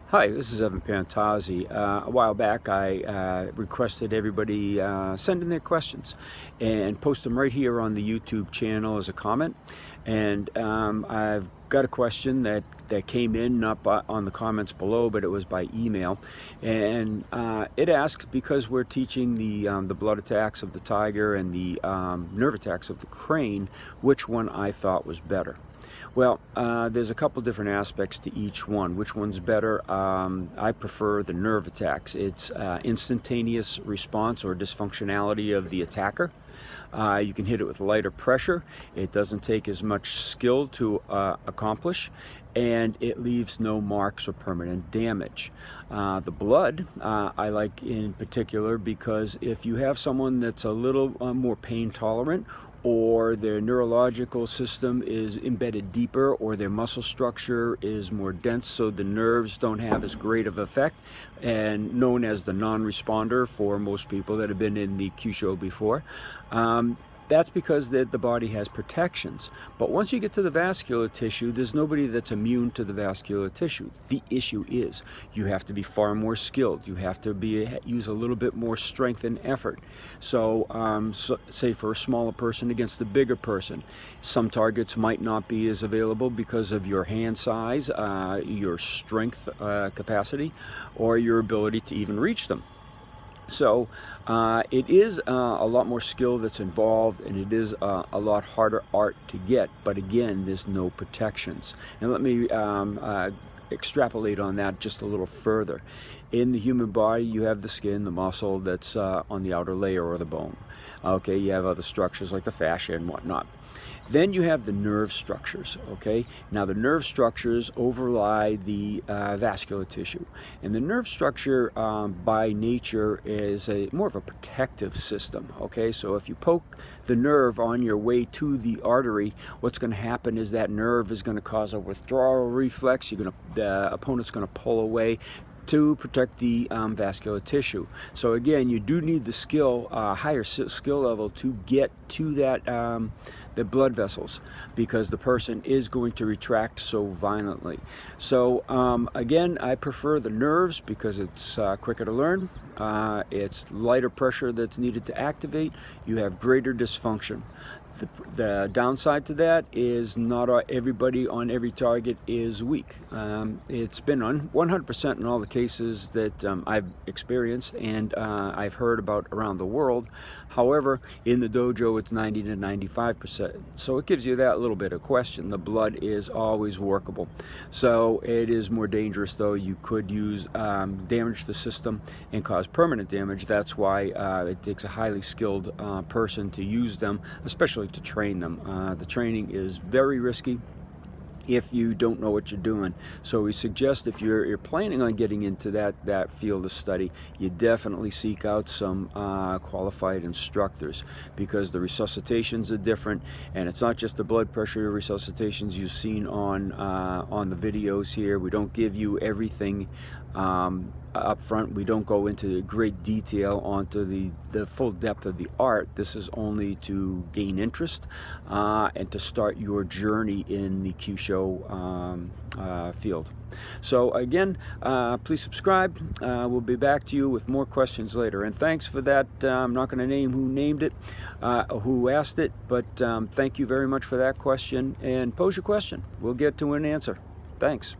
Hi, this is Evan Pantazi. A while back I requested everybody send in their questions and post them right here on the YouTube channel as a comment. And I've got a question that came in, not on the comments below, but it was by email. And it asks, because we're teaching the blood attacks of the tiger and the nerve attacks of the crane, which one I thought was better. Well, there's a couple different aspects to each one. Which one's better? I prefer the nerve attacks. It's instantaneous response or dysfunctionality of the attacker. You can hit it with lighter pressure. It doesn't take as much skill to accomplish, and it leaves no marks or permanent damage. The blood I like in particular because if you have someone that's a little more pain tolerant, or their neurological system is embedded deeper, or their muscle structure is more dense so the nerves don't have as great of effect, and known as the non-responder for most people that have been in the Kyusho before, that's because the body has protections. But once you get to the vascular tissue, there's nobody that's immune to the vascular tissue. The issue is you have to be far more skilled. You have to use a little bit more strength and effort. So, say for a smaller person against a bigger person, some targets might not be as available because of your hand size, your strength capacity, or your ability to even reach them. So it is a lot more skill that's involved, and it is a lot harder art to get, but again, there's no protections. And let me extrapolate on that just a little further. In the human body, you have the skin, the muscle that's on the outer layer, or the bone. Okay, you have other structures like the fascia and whatnot. Then you have the nerve structures, okay? Now the nerve structures overlie the vascular tissue. And the nerve structure by nature is more of a protective system, okay? So if you poke the nerve on your way to the artery, what's going to happen is that nerve is going to cause a withdrawal reflex. The opponent's going to pull away to protect the vascular tissue. So again, you do need the skill, higher skill level to get to that the blood vessels, because the person is going to retract so violently. So again, I prefer the nerves because it's quicker to learn. It's lighter pressure that's needed to activate. You have greater dysfunction. The downside to that is not everybody on every target is weak. It's been on 100% in all the cases that I've experienced and I've heard about around the world. However, in the dojo, it's 90 to 95%. So it gives you that little bit of question. The blood is always workable. So it is more dangerous, though. You could damage the system and cause permanent damage. That's why it takes a highly skilled person to use them, especially to train them. The training is very risky if you don't know what you're doing. So we suggest, if you're planning on getting into that field of study, you definitely seek out some qualified instructors, because the resuscitations are different, and it's not just the blood pressure resuscitations you've seen on the videos here. We don't give you everything up front. We don't go into great detail onto the full depth of the art. This is only to gain interest and to start your journey in the Kyusho field. So again, please subscribe. We'll be back to you with more questions later. And thanks for that. I'm not going to name who named it, who asked it, but thank you very much for that question. And pose your question. We'll get to an answer. Thanks.